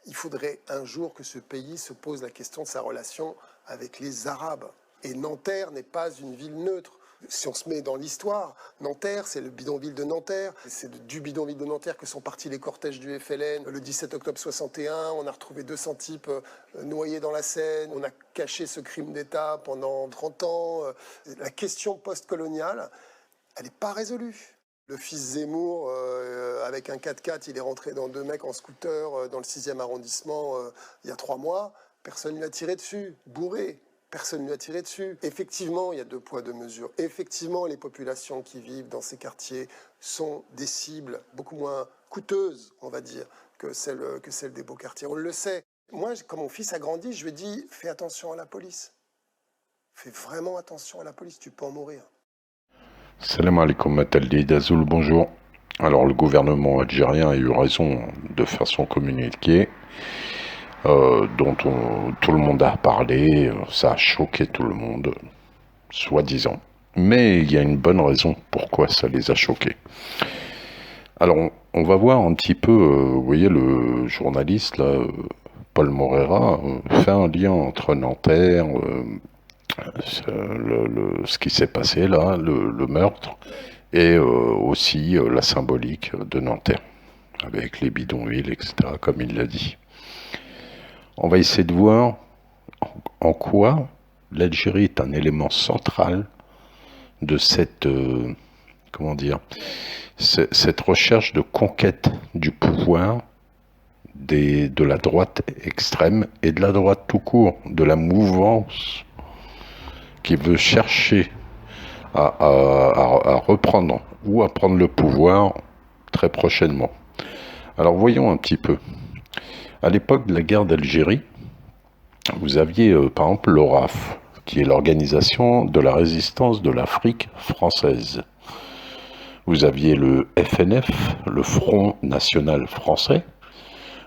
il faudrait un jour que ce pays se pose la question de sa relation avec les Arabes. Et Nanterre n'est pas une ville neutre. Si on se met dans l'histoire, Nanterre, c'est le bidonville de Nanterre. C'est du bidonville de Nanterre que sont partis les cortèges du FLN. Le 17 octobre 61, on a retrouvé 200 types noyés dans la Seine. On a caché ce crime d'État pendant 30 ans. La question post-coloniale, elle n'est pas résolue. Le fils Zemmour, avec un 4x4, il est rentré dans 2 mecs en scooter dans le 6e arrondissement il y a 3 mois. Personne ne lui a tiré dessus, bourré. Personne ne lui a tiré dessus. Effectivement, il y a 2 poids, 2 mesures. Effectivement, les populations qui vivent dans ces quartiers sont des cibles beaucoup moins coûteuses, on va dire, que celles des beaux quartiers. On le sait. Moi, quand mon fils a grandi, je lui ai dit « Fais attention à la police. Fais vraiment attention à la police, tu peux en mourir. » Salam alaikum Mataldi d'Azoul, bonjour. Alors le gouvernement algérien a eu raison de faire son communiqué dont tout le monde a parlé, ça a choqué tout le monde, soi-disant. Mais il y a une bonne raison pourquoi ça les a choqués. Alors on va voir un petit peu, vous voyez le journaliste là, Paul Morera, fait un lien entre Nanterre, ce qui s'est passé là, le meurtre, et aussi la symbolique de Nanterre, avec les bidonvilles, etc., comme il l'a dit. On va essayer de voir en quoi l'Algérie est un élément central de cette, comment dire, cette recherche de conquête du pouvoir de la droite extrême et de la droite tout court, de la mouvance qui veut chercher à reprendre ou à prendre le pouvoir très prochainement. Alors voyons un petit peu. À l'époque de la guerre d'Algérie, vous aviez par exemple l'ORAF, qui est l'Organisation de la résistance de l'Afrique française. Vous aviez le FNF, le Front National Français.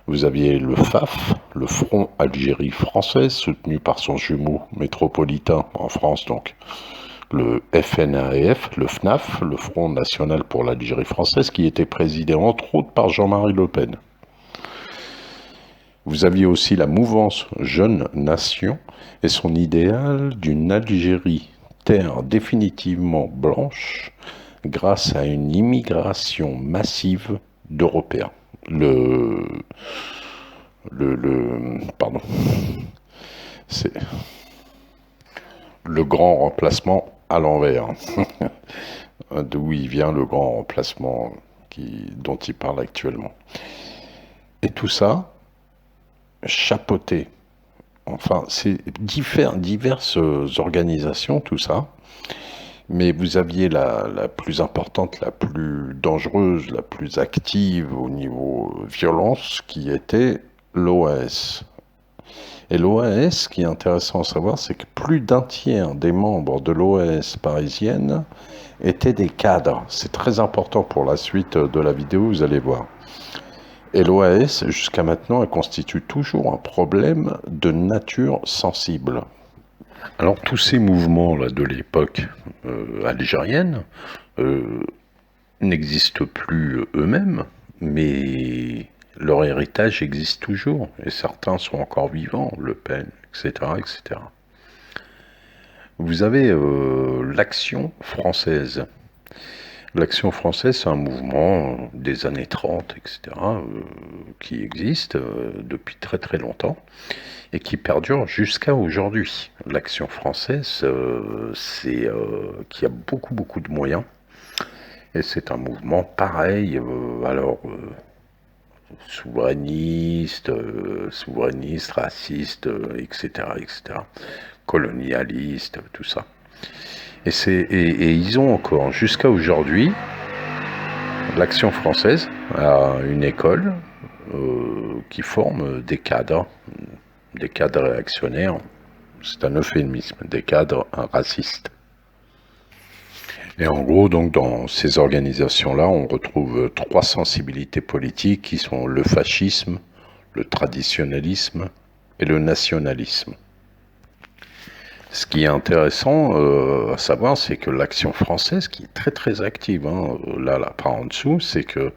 Vous aviez le FAF, le Front Algérie Française, soutenu par son jumeau métropolitain en France, donc le FNAF, le FNAF, le Front National pour l'Algérie Française, qui était présidé entre autres par Jean-Marie Le Pen. Vous aviez aussi la mouvance Jeune Nation et son idéal d'une Algérie, terre définitivement blanche, grâce à une immigration massive d'Européens. Pardon. C'est le grand remplacement à l'envers. D'où il vient le grand remplacement dont il parle actuellement. Et tout ça, chapeauté. Enfin, c'est diverses organisations, tout ça. Mais vous aviez la plus importante, la plus dangereuse, la plus active au niveau violence, qui était l'OAS. Et l'OAS, ce qui est intéressant à savoir, c'est que plus d'un tiers des membres de l'OAS parisienne étaient des cadres. C'est très important pour la suite de la vidéo, vous allez voir. Et l'OAS, jusqu'à maintenant, elle constitue toujours un problème de nature sensible. Alors tous ces mouvements-là de l'époque algérienne n'existent plus eux-mêmes, mais leur héritage existe toujours, et certains sont encore vivants, Le Pen, etc., etc. Vous avez l'Action française. L'Action française, c'est un mouvement des années 30, etc., qui existe depuis très très longtemps et qui perdure jusqu'à aujourd'hui. L'Action française, c'est qui a beaucoup de moyens, et c'est un mouvement pareil, souverainiste, raciste, etc., colonialiste, tout ça. Et ils ont encore, jusqu'à aujourd'hui, l'Action française a une école qui forme des cadres réactionnaires, c'est un euphémisme, des cadres racistes. Et en gros, donc, dans ces organisations-là, on retrouve 3 sensibilités politiques qui sont le fascisme, le traditionnalisme et le nationalisme. Ce qui est intéressant à savoir, c'est que l'Action française, qui est très très active, là par en dessous, c'est que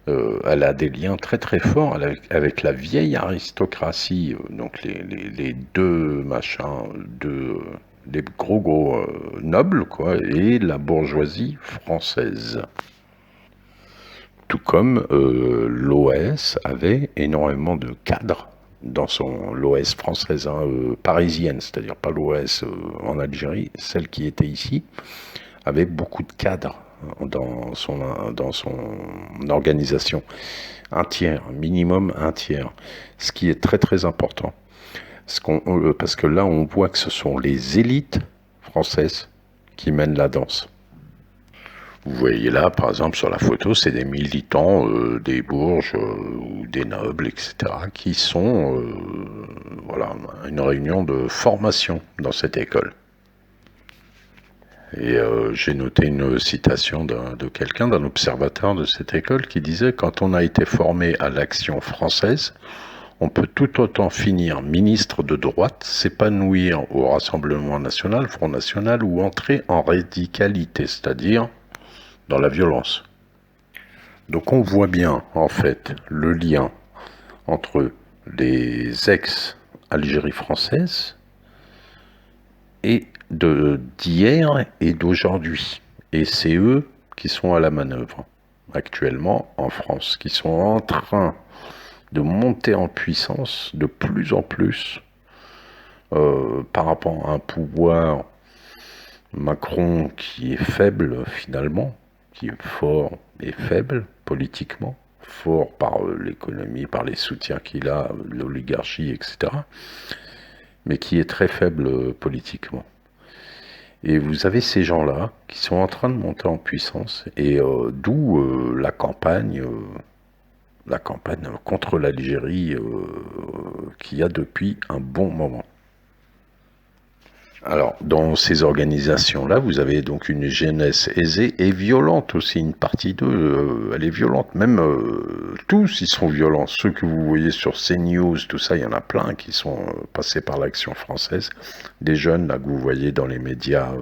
Elle a des liens très très forts avec la vieille aristocratie, donc les deux machins, les gros nobles, quoi, et la bourgeoisie française. Tout comme l'OS avait énormément de cadres dans l'OS française, hein, parisienne, c'est-à-dire pas l'OS en Algérie, celle qui était ici, avait beaucoup de cadres dans son organisation. Un tiers, minimum un tiers. Ce qui est très très important. Parce que là, on voit que ce sont les élites françaises qui mènent la danse. Vous voyez là, par exemple, sur la photo, c'est des militants des bourges ou des nobles, etc., qui sont, voilà, une réunion de formation dans cette école. Et j'ai noté une citation de quelqu'un, d'un observateur de cette école, qui disait « Quand on a été formé à l'Action française, on peut tout autant finir ministre de droite, s'épanouir au Rassemblement national, Front national, ou entrer en radicalité, c'est-à-dire dans la violence. » Donc on voit bien, en fait, le lien entre les ex-Algérie française et d'hier et d'aujourd'hui. Et c'est eux qui sont à la manœuvre actuellement en France, qui sont en train de monter en puissance de plus en plus par rapport à un pouvoir Macron qui est faible finalement, qui est fort et faible politiquement, fort par l'économie, par les soutiens qu'il a, l'oligarchie, etc., mais qui est très faible politiquement. Et vous avez ces gens-là qui sont en train de monter en puissance, et d'où la campagne contre l'Algérie qu'il y a depuis un bon moment. Alors, dans ces organisations-là, vous avez donc une jeunesse aisée et violente aussi. Une partie d'eux, elle est violente. Même tous, ils sont violents. Ceux que vous voyez sur CNews, tout ça, il y en a plein qui sont passés par l'Action française. Des jeunes, là, que vous voyez dans les médias,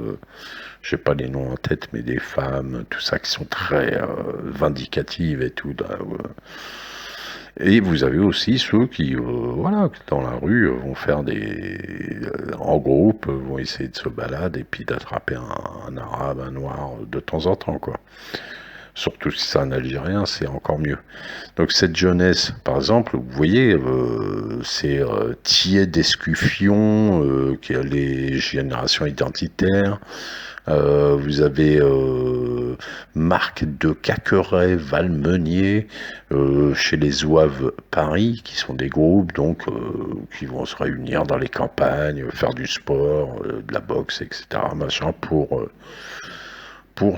je n'ai pas les noms en tête, mais des femmes, tout ça, qui sont très vindicatives et tout. Là, et vous avez aussi ceux qui, voilà, dans la rue, vont faire en groupe, vont essayer de se balader et puis d'attraper un arabe, un noir, de temps en temps, quoi. Surtout si c'est un Algérien, c'est encore mieux. Donc cette jeunesse, par exemple, vous voyez, c'est Thiers d'Escuffion, qui a les générations identitaires. Vous avez Marc de Caqueret, Valmenier, chez les Zouaves Paris, qui sont des groupes donc qui vont se réunir dans les campagnes, faire du sport, de la boxe, etc., machin, pour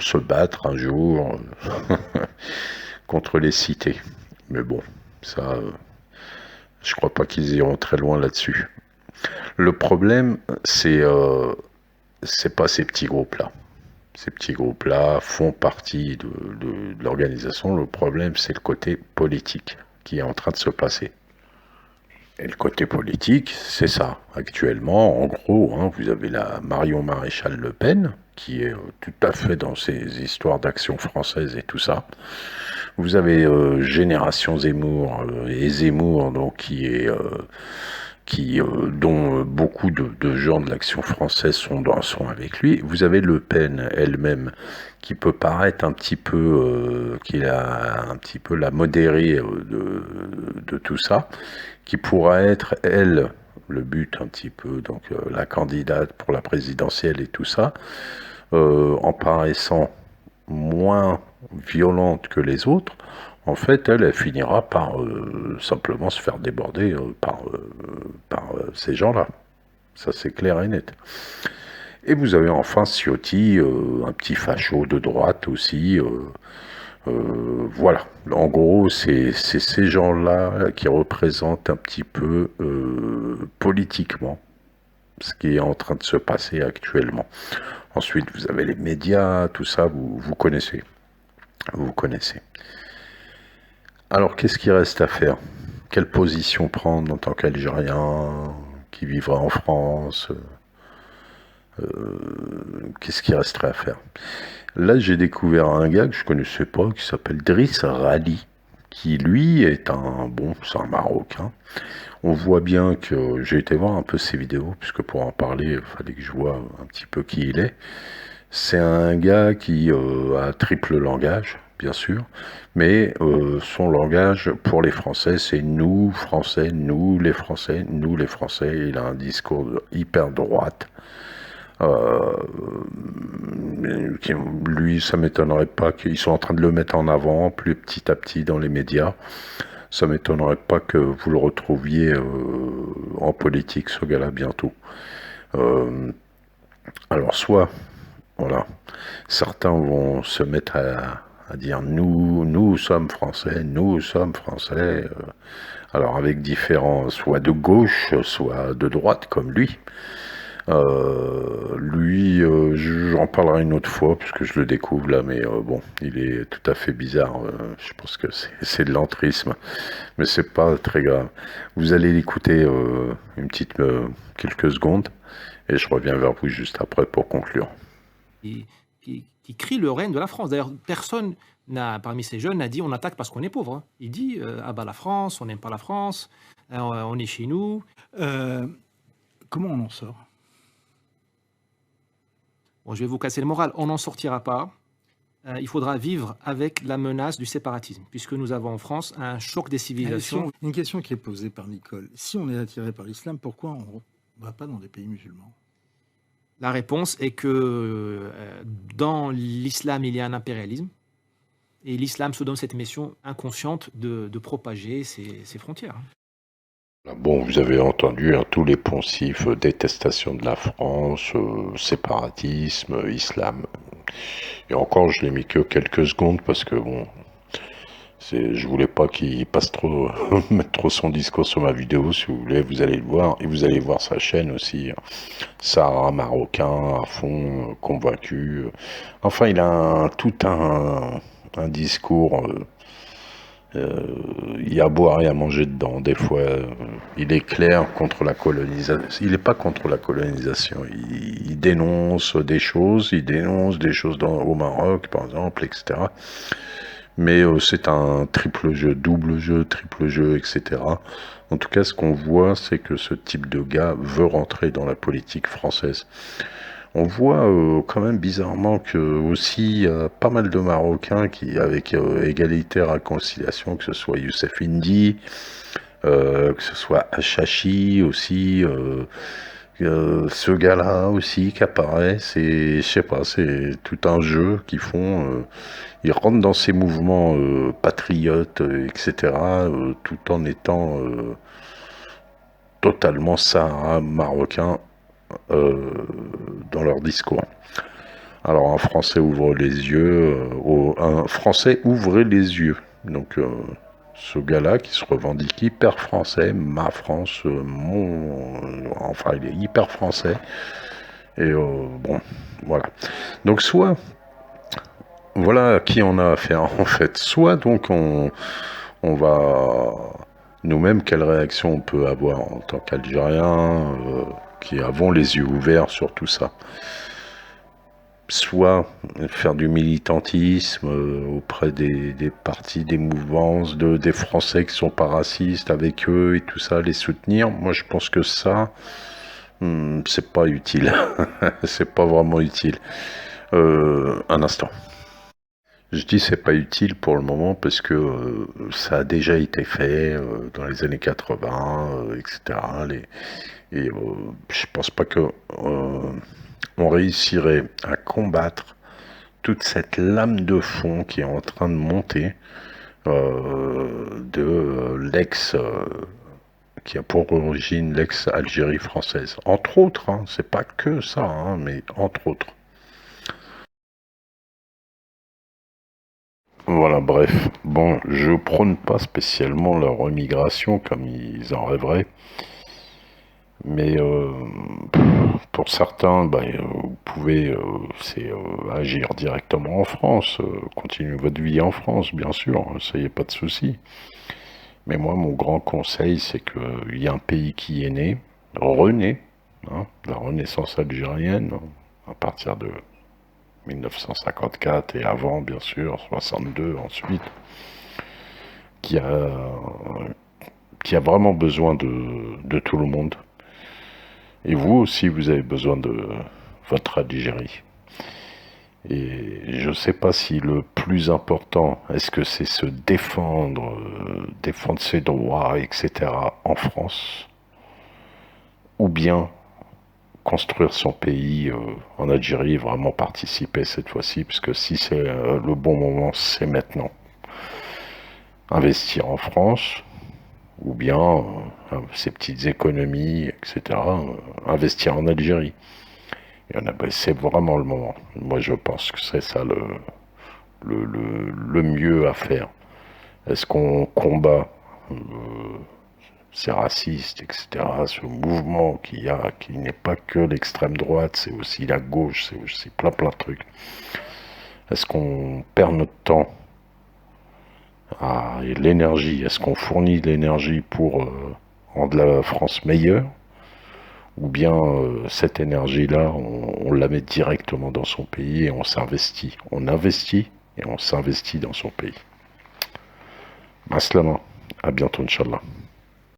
se battre un jour contre les cités. Mais bon, ça, je crois pas qu'ils iront très loin là-dessus. Le problème, c'est pas ces petits groupes-là. Ces petits groupes-là font partie de l'organisation. Le problème, c'est le côté politique qui est en train de se passer. Et le côté politique, c'est ça. Actuellement, en gros, hein, vous avez la Marion Maréchal Le Pen, qui est tout à fait dans ces histoires d'action française et tout ça. Vous avez Génération Zemmour et Zemmour, donc dont beaucoup de gens de l'Action française sont avec lui. Vous avez Le Pen elle-même, qui peut paraître un petit peu, qui a un petit peu la modérée de tout ça, qui pourra être, elle, le but un petit peu, donc la candidate pour la présidentielle et tout ça, en paraissant moins violente que les autres. En fait, elle finira par simplement se faire déborder par ces gens-là. Ça, c'est clair et net. Et vous avez enfin Ciotti, un petit facho de droite aussi. Voilà. En gros, c'est ces gens-là qui représentent un petit peu politiquement ce qui est en train de se passer actuellement. Ensuite, vous avez les médias, tout ça, vous connaissez. Vous connaissez. Alors, qu'est-ce qu'il reste à faire? Quelle position prendre en tant qu'Algérien qui vivra en France? Qu'est-ce qu'il resterait à faire? Là, j'ai découvert un gars que je connaissais pas, qui s'appelle Driss Rali, qui lui est c'est un Marocain. On voit bien que j'ai été voir un peu ses vidéos, puisque pour en parler, il fallait que je vois un petit peu qui il est. C'est un gars qui a triple langage, bien sûr, mais son langage pour les Français, c'est nous, Français, nous les Français, nous les Français. Il a un discours hyper droite. Euh, Lui, ça m'étonnerait pas qu'ils soient en train de le mettre en avant, plus petit à petit dans les médias. Ça m'étonnerait pas que vous le retrouviez en politique, ce gars-là, bientôt. Euh, alors, soit, voilà, certains vont se mettre à dire nous sommes français, nous sommes français. Alors, avec différents, soit de gauche, soit de droite, comme lui. Lui, j'en parlerai une autre fois puisque je le découvre là, mais bon, il est tout à fait bizarre. Je pense que c'est de l'entrisme, mais c'est pas très grave. Vous allez l'écouter quelques secondes et je reviens vers vous juste après pour conclure. Qui crie le règne de la France. D'ailleurs, personne parmi ces jeunes n'a dit on attaque parce qu'on est pauvre, hein. Il dit ah bah la France, on n'aime pas la France, on est chez nous. Comment on en sort? Bon, je vais vous casser le moral, on n'en sortira pas. Il faudra vivre avec la menace du séparatisme, puisque nous avons en France un choc des civilisations. Une question qui est posée par Nicole. Si on est attiré par l'islam, pourquoi on ne va pas dans des pays musulmans? La réponse est que dans l'islam, il y a un impérialisme, et l'islam se donne cette mission inconsciente de propager ses frontières. Bon, vous avez entendu tous les poncifs, détestation de la France, séparatisme, islam. Et encore, je l'ai mis que quelques secondes parce que bon, je voulais pas qu'il passe trop, mettre trop son discours sur ma vidéo. Si vous voulez, vous allez le voir et vous allez voir sa chaîne aussi. Sahara marocain à fond, convaincu. Enfin, il a tout un discours. Il y a à boire et à manger dedans. Des fois, il est clair contre la colonisation. Il n'est pas contre la colonisation. Il dénonce des choses. Il dénonce des choses au Maroc, par exemple, etc. Mais c'est un triple jeu, double jeu, triple jeu, etc. En tout cas, ce qu'on voit, c'est que ce type de gars veut rentrer dans la politique française. On voit quand même bizarrement que aussi pas mal de Marocains qui, avec égalité réconciliation, que ce soit Youssef Indy, que ce soit Achachi aussi, ce gars-là aussi qui apparaît, je sais pas, c'est tout un jeu qu'ils font. Ils rentrent dans ces mouvements patriotes, etc., tout en étant totalement Sahara marocain dans leur discours. Alors un Français ouvre les yeux, un Français ouvrez les yeux. Donc ce gars-là qui se revendique hyper français, ma France, enfin il est hyper français. Et bon, voilà. Donc soit, voilà à qui on a affaire en fait. Soit donc on va nous-mêmes, quelle réaction on peut avoir en tant qu'Algériens qui avons les yeux ouverts sur tout ça. Soit faire du militantisme auprès des partis, des mouvances, des Français qui sont pas racistes avec eux et tout ça, les soutenir. Moi, je pense que ça, c'est pas utile. C'est pas vraiment utile. Un instant. Je dis c'est pas utile pour le moment parce que ça a déjà été fait dans les années 80, etc. Et je pense pas que on réussirait à combattre toute cette lame de fond qui est en train de monter de l'ex qui a pour origine l'ex-Algérie française. Entre autres, hein, c'est pas que ça, hein, mais entre autres. Voilà, bref. Bon, je prône pas spécialement leur remigration comme ils en rêveraient. Mais pour certains, vous pouvez agir directement en France, continuer votre vie en France, bien sûr, ça y est pas de souci. Mais moi, mon grand conseil, c'est qu'il y a un pays qui est né, rené, hein, la Renaissance algérienne, à partir de 1954 et avant, bien sûr, 62 ensuite, qui a vraiment besoin de tout le monde. Et vous aussi, vous avez besoin de votre Algérie. Et je ne sais pas si le plus important, est-ce que c'est se défendre, défendre ses droits, etc. en France, ou bien construire son pays en Algérie et vraiment participer cette fois-ci, parce que si c'est le bon moment, c'est maintenant. Investir en France, ou bien ces petites économies, etc. Investir en Algérie. C'est vraiment le moment. Moi, je pense que c'est ça le mieux à faire. Est-ce qu'on combat ces racistes, etc., ce mouvement qu'il y a, qui n'est pas que l'extrême droite, c'est aussi la gauche, c'est aussi plein de trucs. Est-ce qu'on perd notre temps et l'énergie? Est-ce qu'on fournit de l'énergie pour rendre la France meilleure? Ou bien cette énergie-là, on la met directement dans son pays et on s'investit. On investit et on s'investit dans son pays. Maslama, à bientôt, Inch'Allah.